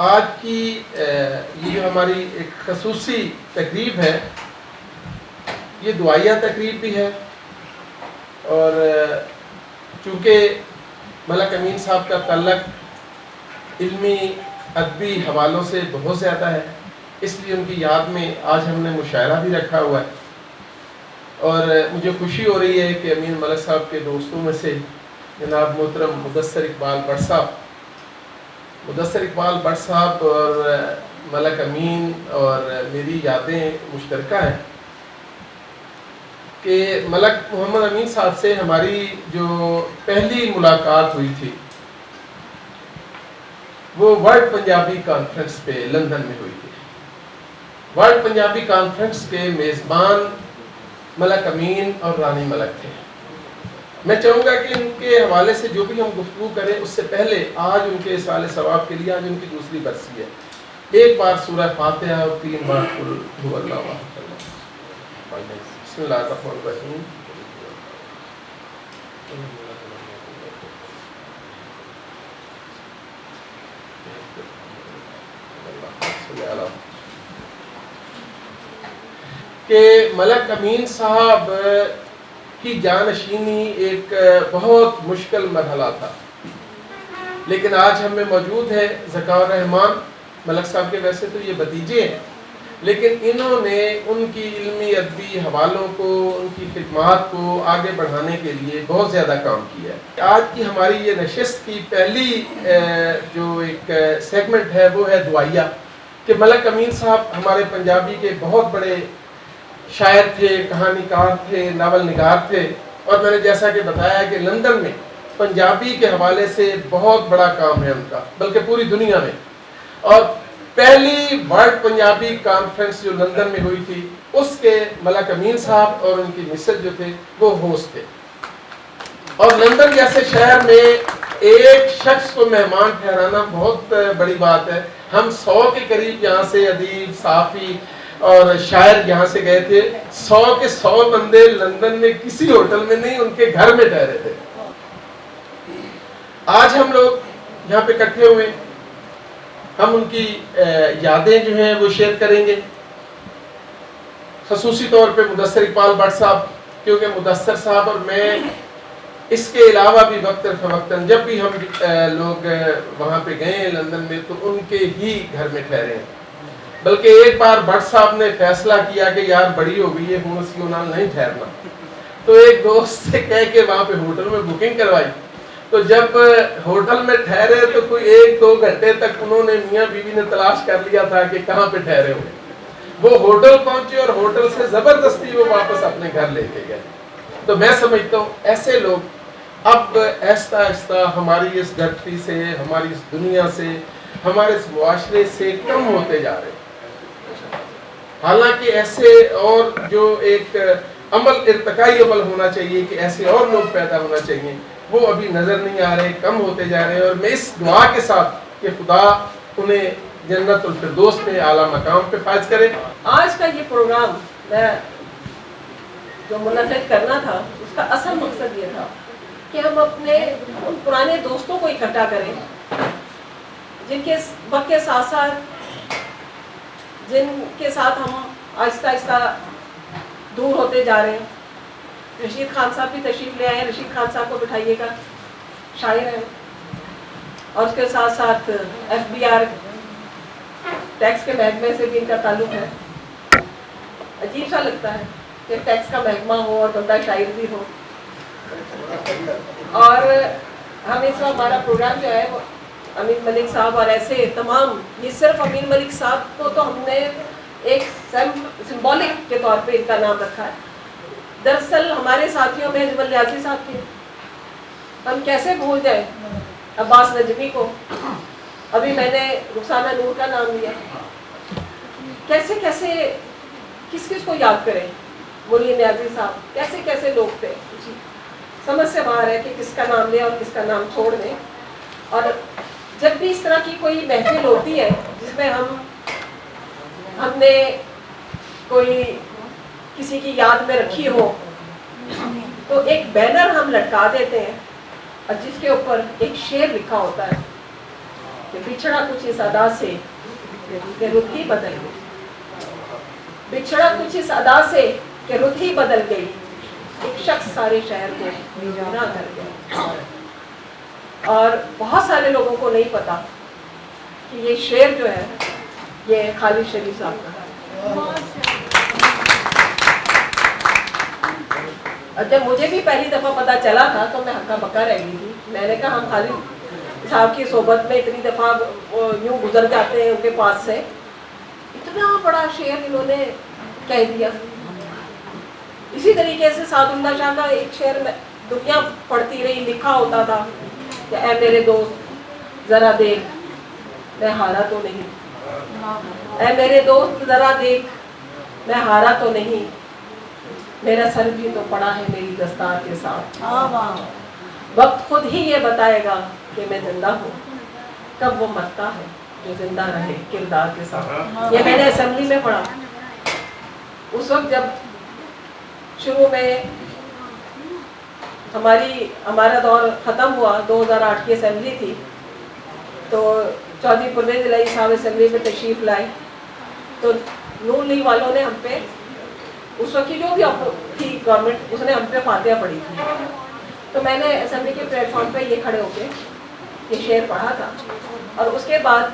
آج کی یہ جو ہماری ایک خصوصی تقریب ہے یہ دعائیہ تقریب بھی ہے، اور چونکہ ملک امین صاحب کا تعلق علمی ادبی حوالوں سے بہت زیادہ ہے، اس لیے ان کی یاد میں آج ہم نے مشاعرہ بھی رکھا ہوا ہے، اور مجھے خوشی ہو رہی ہے کہ امین ملک صاحب کے دوستوں میں سے جناب محترم مدثر اقبال بٹ صاحب اور ملک امین اور میری یادیں مشترکہ ہیں کہ ملک محمد امین صاحب سے ہماری جو پہلی ملاقات ہوئی تھی وہ ورلڈ پنجابی کانفرنس پہ لندن میں ہوئی تھی۔ ورلڈ پنجابی کانفرنس کے میزبان ملک امین اور رانی ملک تھے۔ میں چاہوں گا کہ ان کے حوالے سے جو بھی ہم گفتگو کریں اس سے پہلے آج ان کے اصال ثواب کے لیے آج ان کی دوسری برسی ہے، ایک بار سورہ فاتحہ اور 3 بار قل هو اللہ احد۔ بسم اللہ الرحمن الرحیم۔ کہ ملک امین صاحب کی جانشینی ایک بہت مشکل مرحلہ تھا، لیکن آج ہم میں موجود ہے ذکاء الرحمان ملک صاحب کے، ویسے تو یہ بھتیجے ہیں لیکن انہوں نے ان کی علمی ادبی حوالوں کو، ان کی خدمات کو آگے بڑھانے کے لیے بہت زیادہ کام کیا ہے۔ آج کی ہماری یہ نشست کی پہلی جو ایک سیگمنٹ ہے وہ ہے دعائیہ، کہ ملک امین صاحب ہمارے پنجابی کے بہت بڑے شاعر تھے، کہانی کار تھے، ناول نگار تھے، اور میں نے جیسا کہ بتایا کہ لندن میں پنجابی کے حوالے سے بہت بڑا کام ہے ان کا، بلکہ پوری دنیا میں۔ اور پہلی ورلڈ پنجابی کانفرنس جو لندن میں ہوئی تھی اس کے ملک امین صاحب اور ان کی مسز جو تھے وہ ہوسٹ تھے، اور لندن جیسے شہر میں ایک شخص کو مہمان ٹھہرانا بہت بڑی بات ہے۔ ہم 100 کے قریب یہاں سے ادیب، صحافی اور شاعر یہاں سے گئے تھے، 100 کے 100 بندے لندن میں کسی ہوٹل میں نہیں، ان کے گھر میں ٹھہرے تھے۔ हम लोग यहाँ पे इकट्ठे हुए, हम उनकी यादें जो हैं वो शेयर करेंगे, खसूसी तौर पे मुदस्सर इकबाल भट्ट साहब, क्योंकि मुदस्सर साहब और मैं इसके अलावा भी वक्तन फ़वक्तन जब भी हम लोग वहाँ पे गए लंदन में तो उनके ही घर में ठहरे हैं। बल्कि एक बार भट्ट साहब ने फैसला किया कि यार बड़ी हो गई है, हूँ सी नाल नहीं ठहरना, तो एक दोस्त से कह के वहाँ पे होटल में बुकिंग करवाई। तो जब होटल में ठहरे तो कोई 1-2 घंटे तक उन्होंने मियाँ बीवी ने तलाश कर लिया था कि कहाँ पे ठहरे हुए। वो होटल पहुंचे और होटल से जबरदस्ती वो वापस अपने घर लेके गए। तो मैं समझता हूँ ऐसे लोग अब आहिस्ता आहिस्ता हमारी इस धरती से, हमारी इस दुनिया से, हमारे इस मुआशरे से कम होते जा रहे हैं। हालांकि ऐसे और जो एक अमल, इर्तिकाई अमल होना चाहिए कि ऐसे और लोग पैदा होना चाहिए, वो अभी नजर नहीं आ रहे, कम होते जा रहे हैं। और मैं इस दुआ के साथ कि खुदा उन्हें जन्नतुल फिरदौस में आला मकाम पे फाइज करे। आज का ये प्रोग्राम मैं जो मुनक़िद करना था उसका असल मकसद ये था कि हम अपने उन पुराने दोस्तों को इकट्ठा करें जिनके वक्त के साथ साथ जिनके साथ हम आहिस्ता आहिस्ता दूर होते जा रहे हैं। रशीद खान साहब भी तशरीफ ले आए, रशीद खान साहब को बिठाइएगा, शायर हैं। और उसके साथ साथ FBR टैक्स के महकमे से भी इनका ताल्लुक है। अजीब सा लगता है कि टैक्स का महकमा हो और बंदा शायर भी हो। और हम इस वक्त हमारा प्रोग्राम जो है वो अमीन मलिक साहब और ऐसे तमाम, ये सिर्फ अमीन मलिक साहब को तो हमने एक सिंबॉलिक के तौर पे इनका नाम रखा है। दरअसल हमारे साथियों में अजमल न्याज़ी साहब थे, हम कैसे भूल जाए अब्बास नजमी को। अभी मैंने रुखसाना नूर का नाम लिया, कैसे कैसे किस किस को याद करें। मोली न्याज़ी साहब, कैसे कैसे लोग थे, समझ से बाहर है कि किसका नाम लें और किसका नाम छोड़ दें। और जब भी इस तरह की कोई महफिल होती है जिसमें हमने कोई किसी की याद में रखी हो, तो एक बैनर हम लटका देते हैं और जिसके ऊपर एक शेर लिखा होता है कि बिछड़ा कुछ इस अदा से कि रुत ही बदल गई, बिछड़ा कुछ इस अदा से कि रुत ही बदल गई, एक शख्स सारे शहर को वीराना कर गया। और बहुत सारे लोगों को नहीं पता कि ये शेर जो है ये खालिद शरीफ साहब का है। और जब मुझे भी पहली दफ़ा पता चला था तो मैं हक्का बक्का रह गई थी। मैंने कहा हम खालिद साहब की सोबत में इतनी दफ़ा यूँ गुजर जाते हैं उनके पास से, इतना बड़ा शेर इन्होंने कह दिया। इसी तरीके से सादुल्ला शाह का एक शेर में दुनिया पढ़ती रही, लिखा होता था कि ऐ मेरे दोस्त ज़रा देख मैं हारा तो नहीं, ऐ मेरे दोस्त ज़रा देख मैं हारा तो नहीं, मेरा सर भी तो पड़ा है मेरी दस्तार के साथ। वक्त खुद ही ये बताएगा कि मैं जिंदा हूँ, कब वो मरता है जो जिंदा रहे किरदार के साथ। ये मैंने असेंबली में पढ़ा। उस वक्त जब शुरू में हमारा दौर ख़त्म हुआ, 2008 की असेंबली थी, तो चौधरी परवेज़ इलाही साहब असेंबली में तशरीफ़ लाए, तो नून लीग वालों ने हम पे, उस वक्त की जो भी थी गवर्नमेंट, उसने हम पे फातिहा पढ़ी थी। तो मैंने असेंबली के प्लेटफॉर्म पे ये खड़े होके ये शेर पढ़ा था। और उसके बाद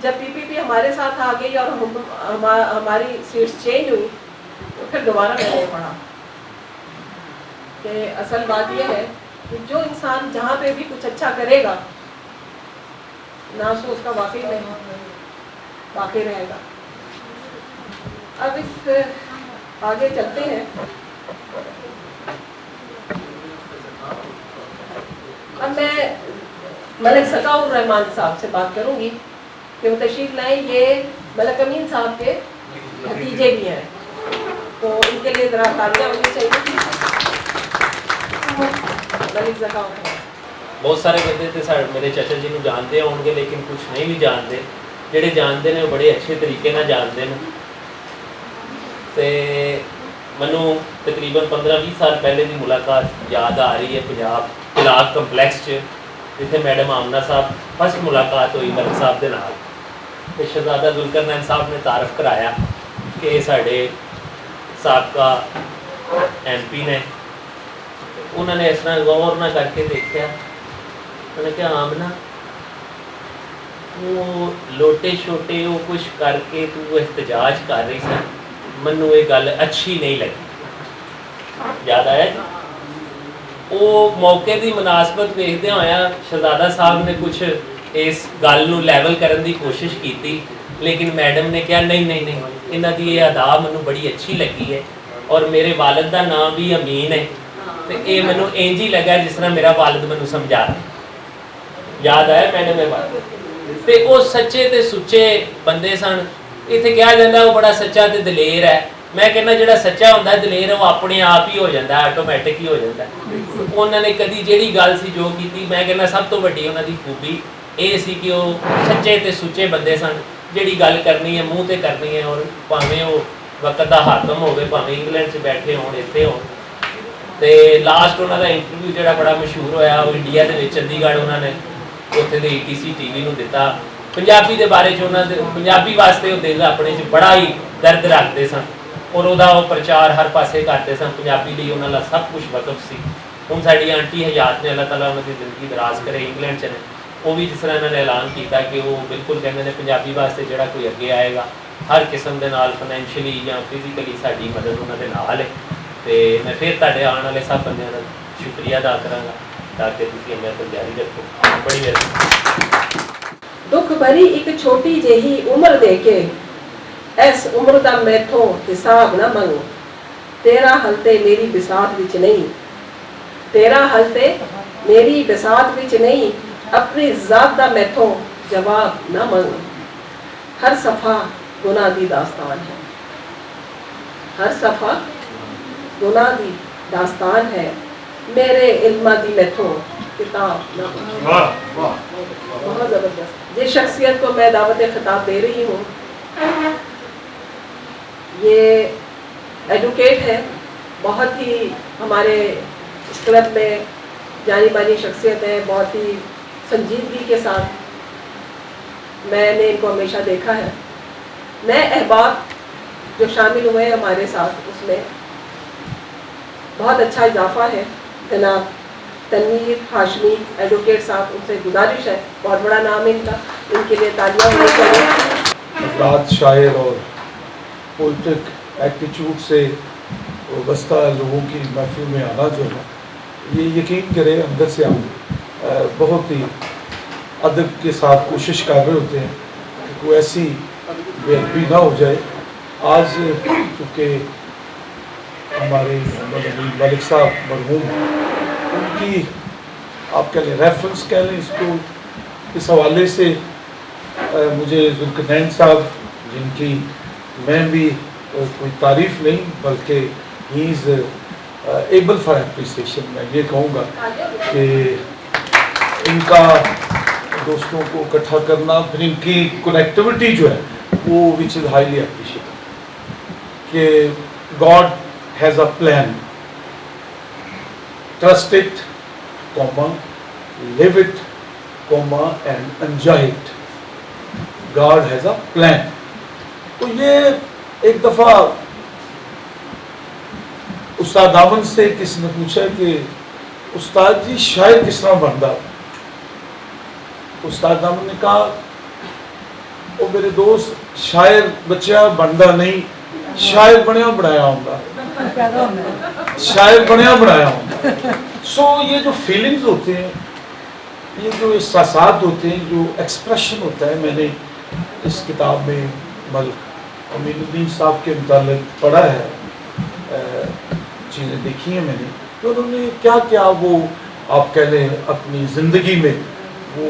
जब PPP हमारे साथ आ गई और हमारी सीट्स चेंज हुई, तो फिर दोबारा मैंने ये पढ़ा कि असल बात यह है कि जो इंसान जहाँ पे भी कुछ अच्छा करेगा ना तो उसका वाकई में बाकी रहेगा। अब इस आगे चलते हैं। अब मैं मलिक सकाउर रहमान साहब से बात करूंगी कि वो तशरीफ लाए। ये मलिक अमीन साहब के भतीजे भी हैं, तो इनके लिए ज़रा तालियां होनी चाहिए। मलिक सकाउर बहुत सारे बंदे तो मेरे चाचा जी को जानते होंगे, लेकिन कुछ नहीं भी जानते। ਜਿਹੜੇ जानते हैं बड़े अच्छे तरीके ਨਾਲ जानते हैं। तो ਮੈਨੂੰ तकरीबन 15-20 साल पहले की मुलाकात याद आ रही है पंजाब इलाक कंपलैक्स च ਜਿੱਥੇ ਮੈਡਮ ਆਮਨਾ ਸਾਹਿਬ ਫਸਟ ਮੁਲਾਕਾਤ ਹੋਈ ਮਲਕ ਸਾਹਿਬ ਦੇ ਨਾਲ, ਤੇ ਸ਼ਹਿਜ਼ਾਦਾ ਜ਼ੁਲਕਰਨੈਨ ਸਾਹਿਬ ਨੇ ਤਾਰਫ ਕਰਾਇਆ ਕਿ ਇਹ ਸਾਡੇ ਸਾਬਕਾ MP ਨੇ। ਉਹਨਾਂ ਨੇ ਇਸ ਤਰ੍ਹਾਂ ਗੌਰ ਨਾ ਕਰਕੇ ਦੇਖਿਆ, ਉਹਨੇ ਕਿਹਾ ਆਮਨਾ ਉਹ ਲੋਟੇ ਛੋਟੇ ਉਹ ਕੁਛ ਕਰਕੇ ਤੂੰ ਇhtਜਾਜ ਕਰ ਰਹੀ ਸੀ, ਮੈਨੂੰ ਇਹ ਗੱਲ ਅੱਛੀ ਨਹੀਂ ਲੱਗੀ। ਯਾਦ ਆਇਆ ਜੀ? ਉਹ ਮੌਕੇ ਦੀ ਮੁਨਾਸਬਤ ਵੇਖਦੇ ਹੋਇਆ ਸ਼ਹਿਜ਼ਾਦਾ ਸਾਹਿਬ ਨੇ ਕੁਛ ਇਸ ਗੱਲ ਨੂੰ ਲੈਵਲ ਕਰਨ ਦੀ ਕੋਸ਼ਿਸ਼ ਕੀਤੀ, ਲੇਕਿਨ ਮੈਡਮ ਨੇ ਕਿਹਾ ਨਹੀਂ ਨਹੀਂ ਨਹੀਂ, ਇਹਨਾਂ ਦੀ ਇਹ ਅਦਾ ਮੈਨੂੰ ਬੜੀ ਅੱਛੀ ਲੱਗੀ ਹੈ, ਔਰ ਮੇਰੇ ਵਾਲਿਦ ਦਾ ਨਾਮ ਵੀ ਅਮੀਨ ਹੈ, ਤੇ ਇਹ ਮੈਨੂੰ ਇੰਜ ਹੀ ਲੱਗਾ ਜਿਸ ਤਰ੍ਹਾਂ ਮੇਰਾ ਵਾਲਿਦ ਮੈਨੂੰ ਸਮਝਾ ਰਿਹਾ। ਯਾਦ ਆਇਆ ਮੈਡਮ ਇਹ ਬਾਤ? ਤੇ ਉਹ ਸੱਚੇ ਤੇ ਸੁੱਚੇ ਬੰਦੇ ਸਨ। ਇੱਥੇ ਕਿਹਾ ਜਾਂਦਾ ਉਹ ਬੜਾ ਸੱਚਾ ਤੇ ਦਲੇਰ ਹੈ। ਮੈਂ ਕਹਿੰਦਾ ਜਿਹੜਾ ਸੱਚਾ ਹੁੰਦਾ ਦਲੇਰ ਉਹ ਆਪਣੇ ਆਪ ਹੀ ਹੋ ਜਾਂਦਾ, ਆਟੋਮੈਟਿਕ ਹੀ ਹੋ ਜਾਂਦਾ। ਉਹਨਾਂ ਨੇ ਕਦੀ ਜਿਹੜੀ ਗੱਲ ਸੀ ਜੋ ਕੀਤੀ, ਮੈਂ ਕਹਿੰਦਾ ਸਭ ਤੋਂ ਵੱਡੀ ਉਹਨਾਂ ਦੀ ਖੂਬੀ ਇਹ ਸੀ ਕਿ ਉਹ ਸੱਚੇ ਤੇ ਸੁੱਚੇ ਬੰਦੇ ਸਨ। ਜਿਹੜੀ ਗੱਲ ਕਰਨੀ ਹੈ ਮੂੰਹ ਤੇ ਕਰਨੀ ਹੈ, ਔਰ ਭਾਵੇਂ ਉਹ ਵਕਤ ਦਾ ਹਾਕਮ ਹੋਵੇ, ਭਾਵੇਂ ਇੰਗਲੈਂਡ 'ਚ ਬੈਠੇ ਹੋਣ, ਇੱਥੇ ਹੋਣ। ਤੇ ਲਾਸਟ ਉਹਨਾਂ ਦਾ ਇੰਟਰਵਿਊ ਜਿਹੜਾ ਬੜਾ ਮਸ਼ਹੂਰ ਹੋਇਆ ਉਹ ਇੰਡੀਆ ਦੇ ਵਿੱਚ ਚੰਡੀਗੜ੍ਹ ਉਹਨਾਂ ਨੇ ਉੱਥੇ ਦੇ ETC TV ਨੂੰ ਦਿੱਤਾ। ਪੰਜਾਬੀ ਦੇ ਬਾਰੇ 'ਚ ਉਹਨਾਂ ਦੇ ਪੰਜਾਬੀ ਵਾਸਤੇ ਉਹ ਦਿਲ ਆਪਣੇ 'ਚ ਬੜਾ ਹੀ ਦਰਦ ਰੱਖਦੇ ਸਨ, ਔਰ ਉਹਦਾ ਉਹ ਪ੍ਰਚਾਰ ਹਰ ਪਾਸੇ ਕਰਦੇ ਸਨ। ਪੰਜਾਬੀ ਲਈ ਉਹਨਾਂ ਦਾ ਸਭ ਕੁਝ ਵਕਫ ਸੀ। ਹੁਣ ਸਾਡੀ ਆਂਟੀ ਹਯਾਤ ਨੇ, ਅੱਲਾਹ ਤਾਲਾ ਉਹਨਾਂ ਦੀ ਜ਼ਿੰਦਗੀ ਦਰਾਜ਼ ਕਰੇ, ਇੰਗਲੈਂਡ 'ਚ ਨੇ, ਉਹ ਵੀ ਜਿਸ ਤਰ੍ਹਾਂ ਇਹਨਾਂ ਨੇ ਐਲਾਨ ਕੀਤਾ ਕਿ ਉਹ ਬਿਲਕੁਲ ਕਹਿੰਦੇ ਨੇ ਪੰਜਾਬੀ ਵਾਸਤੇ ਜਿਹੜਾ ਕੋਈ ਅੱਗੇ ਆਏਗਾ ਹਰ ਕਿਸਮ ਦੇ ਨਾਲ ਫਾਈਨੈਂਸ਼ੀਅਲੀ ਜਾਂ ਫਿਜ਼ੀਕਲੀ ਸਾਡੀ ਮਦਦ ਉਹਨਾਂ ਦੇ ਨਾਲ ਹੈ। ਤੇ ਮੈਂ ਫਿਰ ਤੁਹਾਡੇ ਆਉਣ ਵਾਲੇ ਸਭ ਬੰਦਿਆਂ ਦਾ ਸ਼ੁਕਰੀਆ ਅਦਾ ਕਰਾਂਗਾ ਤਾਂ ਕਿ ਤੁਸੀਂ ਹਮੇਂ ਤੋਂ ਜਾਰੀ ਰੱਖੋ। ਬੜੀ ਮਿਹਰਬਾਨੀ। ਦੁੱਖ ਭਰੀ ਇੱਕ ਛੋਟੀ ਜਿਹੀ ਉਮਰ ਦੇ ਕੇ ਇਸ ਉਮਰ ਦਾ ਮੈਥੋਂ ਹਿਸਾਬ ਨਾ ਮੰਗੋ। ਤੇਰਾ ਹਲ ਤੇ ਮੇਰੀ ਬਿਸਾਤ ਵਿੱਚ ਨਹੀਂ, ਤੇਰਾ ਹਲ ਤੇ ਮੇਰੀ ਬਿਸਾਤ ਵਿੱਚ ਨਹੀਂ, अपनी ज़ात दा मैथों जवाब ना मंगो। हर सफ़ा गुनाह दी दास्तान है, हर सफ़ा गुनाह दी दास्तान है, मेरे इल्मा दी मैथों किताब ना मंगो। बहुत ज़बरदस्त। जिस शख्सियत को मैं दावत खिताब दे रही हूँ ये एडवोकेट है, बहुत ही हमारे इस क्लब में जानी मानी शख्सियत है, बहुत ही संजीदगी के साथ मैंने इनको हमेशा देखा है। नए अहबाब जो शामिल हुए हमारे साथ उसमें बहुत अच्छा इजाफा है। जनाब तनवीर हाशमी एडवोकेट साहब, उनसे गुजारिश है, बहुत बड़ा नाम है इनका, इनके लिए तालियां होनी चाहिए। अफराद शायर और पोलिटिक एटीट्यूड से वाबस्ता लोगों की महफिल में आना जो है, ये यकीन करें अंदर से हम बहुत ही अदब के साथ कोशिश कर रहे होते हैं कि कोई ऐसी बेअदबी ना हो जाए। आज चूँकि हमारे मलिक साहब मरहूम, उनकी आप कह लें रेफरेंस कह लें इसको, इस हवाले से मुझे जुल्करनैन साहब, जिनकी मैं भी कोई तारीफ़ नहीं बल्कि he is able for appreciation, मैं ये कहूँगा कि इनका दोस्तों को इकट्ठा करना, फिर इनकी कनेक्टिविटी जो है वो विच इज़ हाईली अप्रिशिएटेड। कि God has a plan, trust it comma, live it comma and enjoy it. God has a plan. तो ये एक दफ़ा उस्ताद दामन से किसी ने पूछा कि उस्ताद जी शायर किस तरह बनता? उस्ताद दामन ने कहा, ओ मेरे दोस्त, शायर बच्चा बनता नहीं, शायर बनया बनाया होंगे, शायर बनया बनाया होंगे। सो ये जो फीलिंग्स होते हैं, ये जो एहसासात होते हैं, जो एक्सप्रेशन होता है, मैंने इस किताब में मलिक अमीनुद्दीन साहब के मुतालिक पढ़ा है, चीज़ें देखी हैं मैंने, तो उन्होंने क्या क्या वो आप कह लें अपनी ज़िंदगी में वो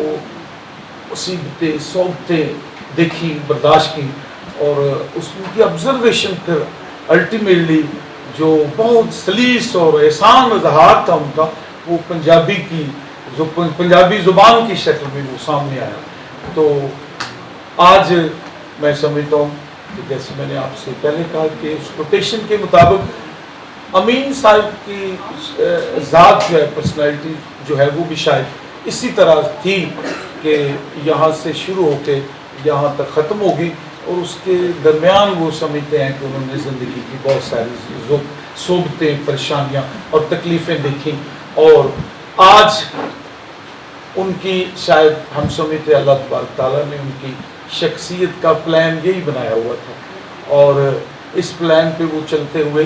मुसीबतें सोबतें देखी, बर्दाश्त की, और उसकी ऑब्जर्वेशन फिर अल्टीमेटली जो बहुत सलीस और एहसान इजहार था उनका, वो पंजाबी की जो पंजाबी ज़ुबान की शक्ल में वो सामने आया। तो आज मैं समझता हूँ कि जैसे मैंने आपसे पहले कहा कि उस कोटेशन के मुताबिक अमीन साहब की ज़ात जो है, पर्सनैलिटी जो है, वो भी शायद इसी तरह थी कि यहाँ से शुरू होके यहाँ तक ख़त्म होगी, और उसके दरमियान वो समझते हैं कि उन्होंने ज़िंदगी की बहुत सारी सोबतें, परेशानियाँ और तकलीफ़ें देखी, और आज उनकी शायद हम समझते अल्लाह तबारक ताला ने उनकी शख्सियत का प्लान यही बनाया हुआ था, और इस प्लान पे वो चलते हुए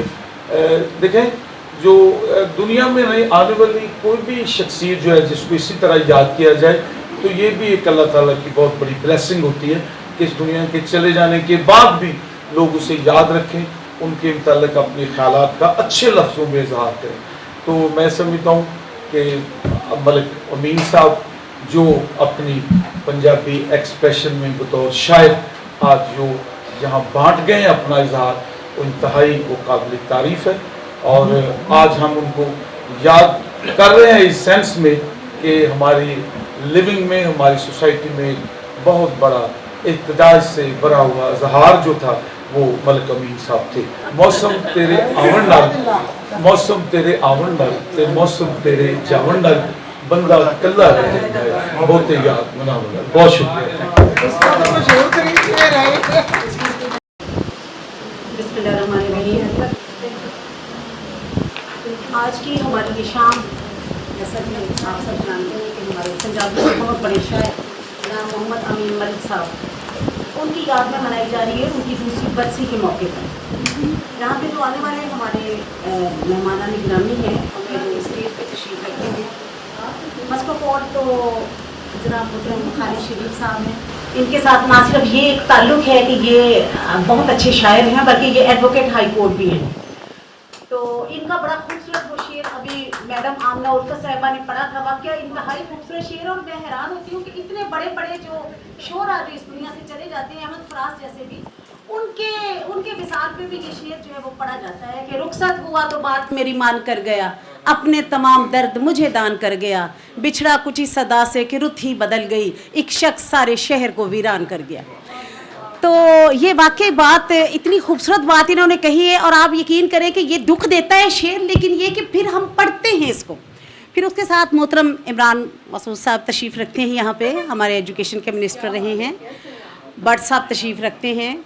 देखें जो दुनिया में नहीं आने वाली कोई भी शख्सियत जो है जिसको इसी तरह याद किया जाए, तो ये भी एक अल्लाह ताला की बहुत बड़ी ब्लेसिंग होती है कि इस दुनिया के चले जाने के बाद भी लोग उसे याद रखें, उनके मुताल्लिक़ अपने ख़यालात का अच्छे लफ्ज़ों में इजहार करें। तो मैं समझता हूँ कि मलिक अमीन साहब जो अपनी पंजाबी एक्सप्रेशन में बतौर शायर आज जो जहाँ बांट गए हैं अपना इजहार, वो इंतहाई वो काबिल तारीफ़ है, और आज हम उनको याद कर रहे हैं इस सेंस में कि हमारी लिविंग में, हमारी सोसाइटी में बहुत बड़ा एहतजाज से भरा हुआ इजहार जो था वो मलिक अमीन साहब थे। मौसम तेरे आवन नाल, मौसम तेरे आवन नाल ते मौसम तेरे जावन नाल बंदा कल्ला रह जाता है, बहुत याद मनावल। बहुत शुक्रिया। आज की हमारी ये शाम, जैसा कि आप सब जानते हैं कि हमारे पंजाबी के बहुत बड़े शायर जनाब मोहम्मद अमीन मलिक साहब, उनकी याद में मनाई जा रही है उनकी दूसरी बरसी के मौके पर। यहाँ पे जो आने वाले हमारे मेहमान गिरामी हैं, हमें जो स्टेज पे तशरीफ रखते हैं, मस्कोपोर तो जनाब मोहतरम खालिद शरीफ साहब हैं। इनके साथ ना सिर्फ ये एक ताल्लुक़ है कि ये बहुत अच्छे शायर हैं, बल्कि ये एडवोकेट हाई कोर्ट भी हैं। तो इनका बड़ा खूबसूरत वो शेर अभी मैडम आमना उल्फत साहिबा ने पढ़ा था, वाकया इंतहाई खूबसूरत शेर, और मैं हैरान होती हूँ कि इतने बड़े बड़े जो शोर आज इस दुनिया से चले जाते हैं, अहमद फराज जैसे भी, उनके विसाल पे भी ये शेर जो है वो पढ़ा जाता है कि रुखसत हुआ तो बात मेरी मान कर गया, अपने तमाम दर्द मुझे दान कर गया, बिछड़ा कुछ इस सदा से कि रुत ही बदल गई, एक शख्स सारे शहर को वीरान कर गया। तो ये वाकई बात, इतनी खूबसूरत बात इन्होंने कही है, और आप यकीन करें कि ये दुख देता है शेर, लेकिन ये कि फिर हम पढ़ते हैं इसको। फिर उसके साथ मोहतरम इमरान मसूद साहब तशरीफ़ रखते हैं, यहाँ पे हमारे एजुकेशन के मिनिस्टर रहे हैं, भट्ट साहब तशरीफ़ रखते हैं,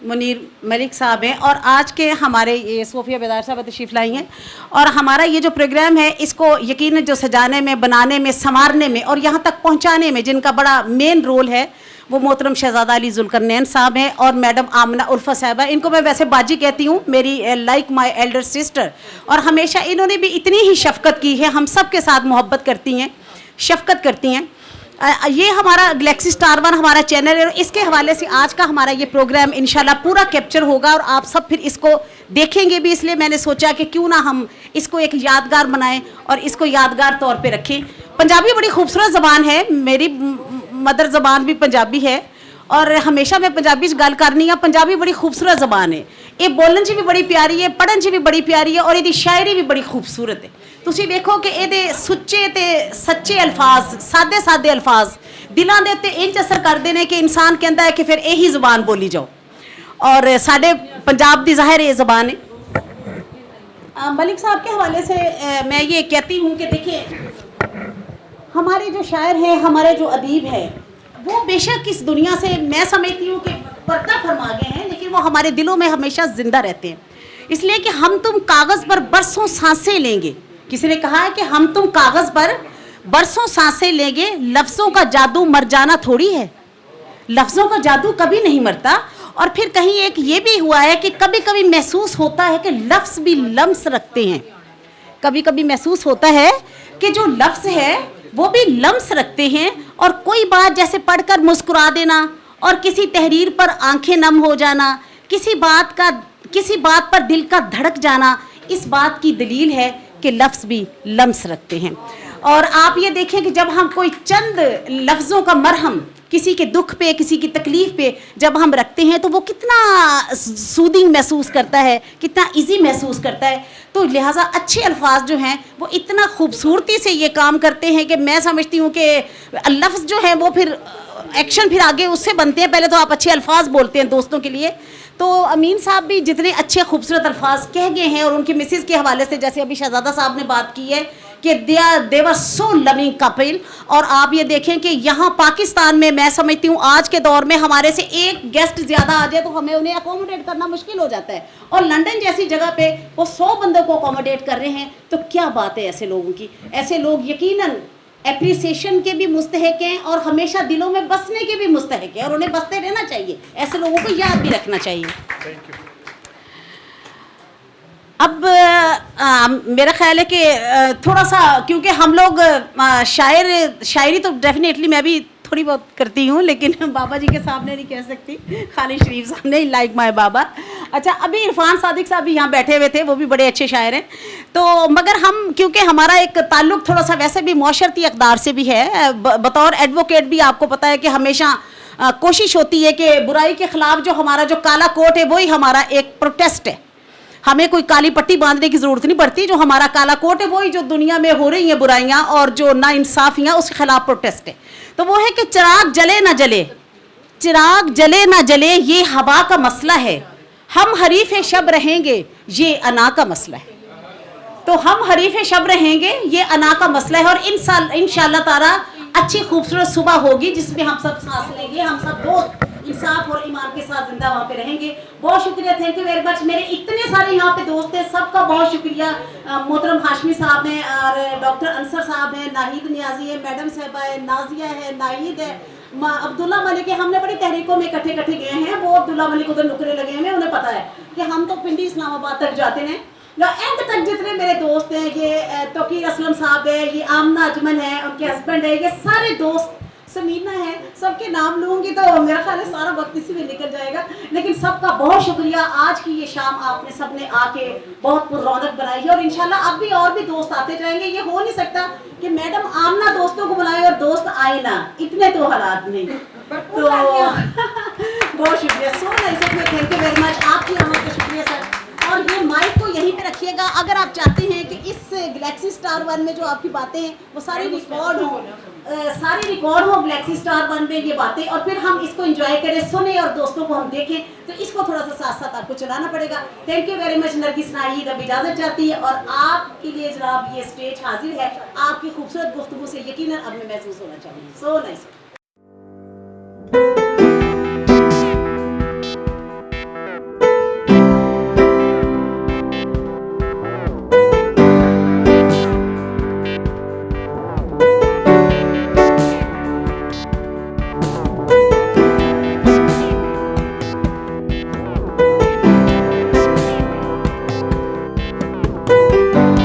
मुनीर मलिक साहब हैं, और आज के हमारे ये सोफिया बेदार साहब तशरीफ़ लाई हैं। और हमारा ये जो प्रोग्राम है इसको यकीनन जो सजाने में, बनाने में, संवारने में और यहाँ तक पहुँचाने में जिनका बड़ा मेन रोल है वो मोहतरम शहजादा अली जुल्करनैन साहब हैं और मैडम आमना उल्फत साहिबा। इनको मैं वैसे बाजी कहती हूँ, मेरी लाइक माय एल्डर सिस्टर, और हमेशा इन्होंने भी इतनी ही शफ़क़त की है, हम सब के साथ मोहब्बत करती हैं, शफ़क़त करती हैं। ये हमारा गैलेक्सी स्टार 1 हमारा चैनल है, और इसके हवाले से आज का हमारा ये प्रोग्राम इंशाल्लाह पूरा कैप्चर होगा, और आप सब फिर इसको देखेंगे भी, इसलिए मैंने सोचा कि क्यों ना हम इसको एक यादगार बनाएं और इसको यादगार तौर पे रखें। पंजाबी बड़ी खूबसूरत ज़बान है, मेरी मदर ज़बान भी पंजाबी है, और हमेशा मैं पंजाबी गल करनी हाँ। पंजाबी बड़ी खूबसूरत ज़बान है, ये बोलन च भी बड़ी प्यारी है, पढ़न च भी बड़ी प्यारी है, और ये शायरी भी बड़ी खूबसूरत है। तुसी देखो कि ये सुच्चे ते सच्चे अल्फाज, सादे सादे अल्फाज दिलों के उत्ते इंज असर करते हैं कि इंसान कहता है कि फिर यही ज़बान बोली जाओ, और साडे पंजाब की ज़ाहिर ये ज़बान है। मलिक साहब के हवाले से मैं ये कहती हूँ कि देखिए, हमारे जो शायर हैं, हमारे जो अदीब हैं, वो बेशक इस दुनिया से मैं समझती हूँ कि पर्दा फरमा गए हैं, लेकिन वो हमारे दिलों में हमेशा ज़िंदा रहते हैं। इसलिए कि हम तुम कागज़ पर बरसों सांसें लेंगे, किसी ने कहा है कि हम तुम कागज़ पर बरसों सांसें लेंगे, लफ्ज़ों का जादू मर जाना थोड़ी है, लफ्ज़ों का जादू कभी नहीं मरता। और फिर कहीं एक ये भी हुआ है कि कभी कभी महसूस होता है कि लफ्ज़ भी लम्स रखते हैं, कभी कभी महसूस होता है कि जो लफ्ज़ है वो भी लम्स रखते हैं, और कोई बात जैसे पढ़कर मुस्कुरा देना और किसी तहरीर पर आंखें नम हो जाना, किसी बात पर दिल का धड़क जाना, इस बात की दलील है कि लफ्ज़ भी लम्स रखते हैं। और आप ये देखें कि जब हम कोई चंद लफ्ज़ों का मरहम किसी के दुख पे, किसी की तकलीफ़ पे जब हम रखते हैं, तो वो कितना सूदिंग महसूस करता है, कितना इजी महसूस करता है। तो लिहाजा अच्छे अल्फाज जो हैं वो इतना खूबसूरती से ये काम करते हैं कि मैं समझती हूँ कि लफ्ज़ जो है वो फिर एक्शन फिर आगे उससे बनते हैं, पहले तो आप अच्छे अल्फाज बोलते हैं दोस्तों के लिए। तो अमीन साहब भी जितने अच्छे खूबसूरत अल्फाज कह गए हैं, और उनकी मिसेज़ के हवाले से जैसे अभी शहजादा साहब ने बात की है कि दे वर सो लविंग कपल। और आप ये देखें कि यहाँ पाकिस्तान में मैं समझती हूँ आज के दौर में हमारे से एक गेस्ट ज़्यादा आ जाए तो हमें उन्हें अकोमोडेट करना मुश्किल हो जाता है, और लंदन जैसी जगह पे वो 100 बंदों को अकोमोडेट कर रहे हैं, तो क्या बात है ऐसे लोगों की। ऐसे लोग यकीनन एप्रिसिएशन के भी मुस्तहक हैं और हमेशा दिलों में बसने के भी मुस्तहक हैं, और उन्हें बसते रहना चाहिए, ऐसे लोगों को याद भी रखना चाहिए। अब मेरा ख्याल है कि थोड़ा सा, क्योंकि हम लोग शायरी तो डेफिनेटली मैं भी थोड़ी बहुत करती हूँ, लेकिन बाबा जी के सामने नहीं कह सकती, खाली शरीफ सामने, लाइक माय बाबा। अच्छा, अभी इरफान सादिक साहब भी यहाँ बैठे हुए थे, वो भी बड़े अच्छे शायर हैं, तो मगर हम, क्योंकि हमारा एक ताल्लुक़ थोड़ा सा वैसे भी मौशरती अक़दार से भी है, बतौर एडवोकेट भी आपको पता है कि हमेशा कोशिश होती है कि बुराई के ख़िलाफ़ जो हमारा जो काला कोट है वही हमारा एक प्रोटेस्ट है। हमें कोई काली पट्टी बांधने की ज़रूरत नहीं पड़ती, जो हमारा काला कोट है वही जो दुनिया में हो रही हैं बुराइयां और जो नाइंसाफ़ियाँ उसके ख़िलाफ़ प्रोटेस्ट है। तो वो है कि चिराग जले ना जले, चिराग जले ना जले ये हवा का मसला है, हम हरीफ शब रहेंगे ये अना का मसला है। तो हम हरीफ शब रहेंगे ये अना का मसला है, और इंशाअल्लाह ताला अच्छी खूबसूरत सुबह होगी जिसमें हम सब सांस लेंगे, हम सब दोस्त इंसाफ और ईमान के साथ जिंदा वहाँ पे रहेंगे। बहुत शुक्रिया, थैंक यू वेरी मच। मेरे इतने सारे यहाँ पे दोस्त हैं, सबका बहुत शुक्रिया। मोहतरम हाशमी साहब हैं, और डॉक्टर अंसर साहब हैं, नाहिद नियाजी है, मैडम साहबा है, नाजिया है, नाहिद है, अब्दुल्ला मलिक है। हमने बड़ी तहरीकों में इकट्ठे गए हैं, वो अब्दुल्ला मलिक उधर नुकरे लगे हैं, उन्हें पता है कि हम तो पिंडी इस्लामाबाद तक जाते हैं। एंड तक जितने मेरे दोस्त हैं, ये तोकीर असलम साहब है, ये आमना अजमल है, उनके हस्बैंड है, ये सारे दोस्त, समीना है, सबके नाम लूँगी तो मेरा ख्याल है सारा वक्त इसी में निकल जाएगा। लेकिन सबका बहुत शुक्रिया, आज की ये शाम आपने सबने आके बहुत पुररौनक बनाई है, और इंशाल्लाह अब भी और भी दोस्त आते जाएंगे। ये हो नहीं सकता कि मैडम आमना दोस्तों को बुलाए और दोस्त आए ना, इतने तो हालात नहीं। तो बहुत शुक्रिया, so nice, thank you very much, आपकी आमद का शुक्रिया सर। और ये माइक को यहीं पे रखिएगा, अगर आप चाहते हैं कि इस गैलेक्सी स्टार 1 में जो आपकी बातें हैं वो सारी रिकॉर्ड हो, गैलेक्सी स्टार 1 में ये बातें, और फिर हम इसको एंजॉय करें, सुने और दोस्तों को हम देखें, तो इसको थोड़ा सा साथ साथ आपको चलाना पड़ेगा। Thank you very much. Nargis Nahid अब इजाज़त चाहती है, और आपके लिए जनाब ये स्टेज हाजिर है, आपकी खूबसूरत गुफ्तगू से यकीनन अब मैं महसूस होना चाहूँगी। So nice.